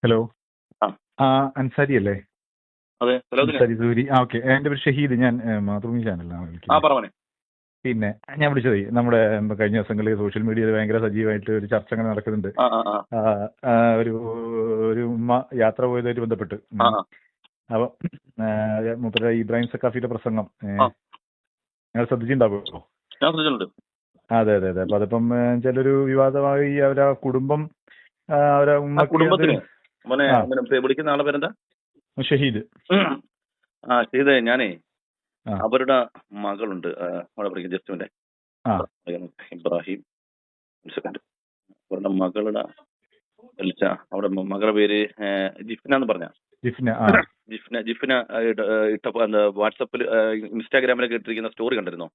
Hello. ആ അൻസാരി അല്ലേ? അതെ, അൻസാരി സൂരി. ഓക്കെ. എൻ്റെ പേര് ഷഹീദ്. ഞാൻ മാതൃഭൂമി ചാനലിലാണ് വിളിക്കുന്നത്. പറഞ്ഞേ. പിന്നെ ഞാൻ വിളിച്ചതേ, നമ്മുടെ കഴിഞ്ഞ ദിവസങ്ങളിൽ സോഷ്യൽ മീഡിയയിൽ ഭയങ്കര സജീവമായിട്ട് ഒരു ചർച്ച അങ്ങനെ നടക്കുന്നുണ്ട്. ഒരു ഒരു ഉമ്മ യാത്ര പോയതായിട്ട് ബന്ധപ്പെട്ട്. അപ്പൊ മൂപ്പര ഇബ്രാഹിം സക്കാഫിയുടെ പ്രസംഗം നിങ്ങൾ ശ്രദ്ധിച്ചിട്ടുണ്ടാവുമല്ലോ? അതെ അതെ അതെ. അപ്പൊ അതിപ്പം ചിലൊരു വിവാദമായി അവരെ കുടുംബം, അവരെ കുടുംബത്തിന് വിളിക്കുന്ന ആളെ പേരെന്താ? ഷഹീദ്. ഷഹീദ്, ഞാനേ അവരുടെ മകളുണ്ട് ജസ്റ്റുവിന്റെ ഇബ്രാഹിം. അവരുടെ മകളുടെ അവിടെ മകളുടെ പേര് ജിഫ്ന എന്ന് പറഞ്ഞ ജിഫ്ന ഇട്ട വാട്സപ്പിൽ ഇൻസ്റ്റാഗ്രാമിലൊക്കെ ഇട്ടിരിക്കുന്ന സ്റ്റോറി കണ്ടിരുന്നോ?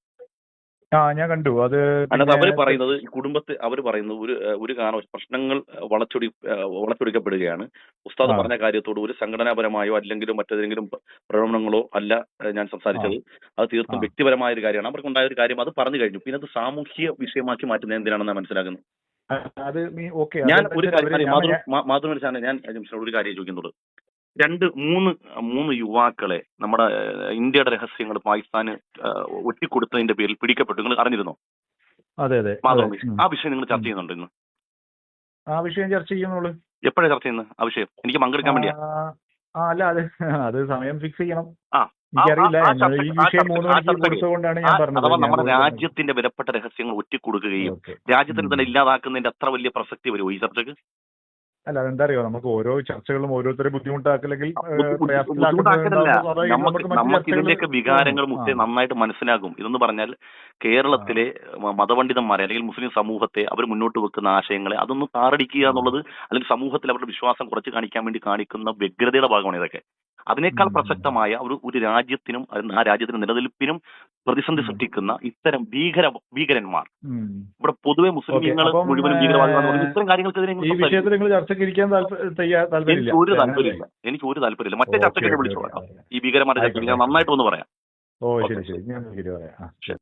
ഞാൻ കണ്ടു. അത് അതിനകത്ത് അവര് പറയുന്നത്, ഈ കുടുംബത്തെ അവർ പറയുന്നത് ഒരു കാരണം പ്രശ്നങ്ങൾ വളച്ചൊടിക്കപ്പെടുകയാണ്. ഉസ്താദ് പറഞ്ഞ കാര്യത്തോട് ഒരു സംഘടനാപരമായോ അല്ലെങ്കിലും മറ്റേതെങ്കിലും പ്രകടനങ്ങളോ അല്ല ഞാൻ സംസാരിച്ചത്. അത് തീർത്തും വ്യക്തിപരമായ ഒരു കാര്യമാണ്. അവർക്കുണ്ടായ ഒരു കാര്യം അത് പറഞ്ഞു കഴിഞ്ഞു. പിന്നെ അത് സാമൂഹ്യ വിഷയമാക്കി മാറ്റുന്നത് എന്തിനാണെന്ന് മനസ്സിലാക്കുന്നത്. ഞാൻ ഒരു കാര്യം മാതൃഭൂമി ചാനൽ ഞാൻ ഒരു കാര്യം ചോദിക്കുന്നുള്ളൂ. മൂന്ന് യുവാക്കളെ നമ്മുടെ ഇന്ത്യയുടെ രഹസ്യങ്ങൾ പാകിസ്ഥാന് ഒറ്റിക്കൊടുത്തതിന്റെ പേരിൽ പിടിക്കപ്പെട്ടു. നിങ്ങൾ അറിഞ്ഞിരുന്നോ? അതെ അതെ. ആ വിഷയം നിങ്ങൾ ചർച്ച ചെയ്യുന്നുണ്ടോ ഇന്ന്? ആ വിഷയം ചർച്ച ചെയ്യുന്നുള്ളൂ. എപ്പോഴാണ് ചർച്ച ചെയ്യുന്നത് ആ വിഷയം? എനിക്ക് പങ്കെടുക്കാൻ വേണ്ടിയാ. അല്ല, അത് സമയം ഫിക്സ് ചെയ്യണം. അഥവാ നമ്മുടെ രാജ്യത്തിന്റെ വിലപ്പെട്ട രഹസ്യങ്ങൾ ഒറ്റിക്കൊടുക്കുകയും രാജ്യത്തിന് തന്നെ ഇല്ലാതാക്കുന്നതിന്റെ അത്ര വലിയ പ്രസക്തി വരുമോ ഈ ചർച്ചക്ക്? അല്ല, അതെന്താ അറിയോ, നമുക്ക് ഓരോ ചർച്ചകളും ഓരോരുത്തരെ ബുദ്ധിമുട്ടാക്കില്ലെങ്കിൽ നമുക്ക് ഇതിന്റെയൊക്കെ വികാരങ്ങൾ നന്നായിട്ട് മനസ്സിലാകും. ഇതെന്ന് പറഞ്ഞാൽ കേരളത്തിലെ മതപണ്ഡിതന്മാരെ അല്ലെങ്കിൽ മുസ്ലിം സമൂഹത്തെ അവർ മുന്നോട്ട് വെക്കുന്ന ആശയങ്ങളെ അതൊന്ന് താറടിക്കുക എന്നുള്ളത്, അല്ലെങ്കിൽ സമൂഹത്തിൽ അവരുടെ വിശ്വാസം കുറച്ച് കാണിക്കാൻ വേണ്ടി കാണിക്കുന്ന വ്യഗ്രതയുടെ ഭാഗമാണ് ഇതൊക്കെ. അതിനേക്കാൾ പ്രസക്തമായ ഒരു രാജ്യത്തിനും ആ രാജ്യത്തിന്റെ നിലനിൽപ്പിനും പ്രതിസന്ധി സൃഷ്ടിക്കുന്ന ഇത്തരം ഭീകരന്മാർ, ഇവിടെ പൊതുവെ മുസ്ലിങ്ങൾ മുഴുവനും ഭീകരവാദികളാണ്. ഇത്തരം കാര്യങ്ങൾക്കെതിരെ എനിക്ക് ഒരു താല്പര്യമില്ല. മറ്റേ ചർച്ചയ്ക്ക് വിളിച്ചു പറയാം. ഈ ഭീകരന്മാരുടെ ചർച്ച ഞാൻ നന്നായിട്ട് ഒന്ന് പറയാം. ശരി.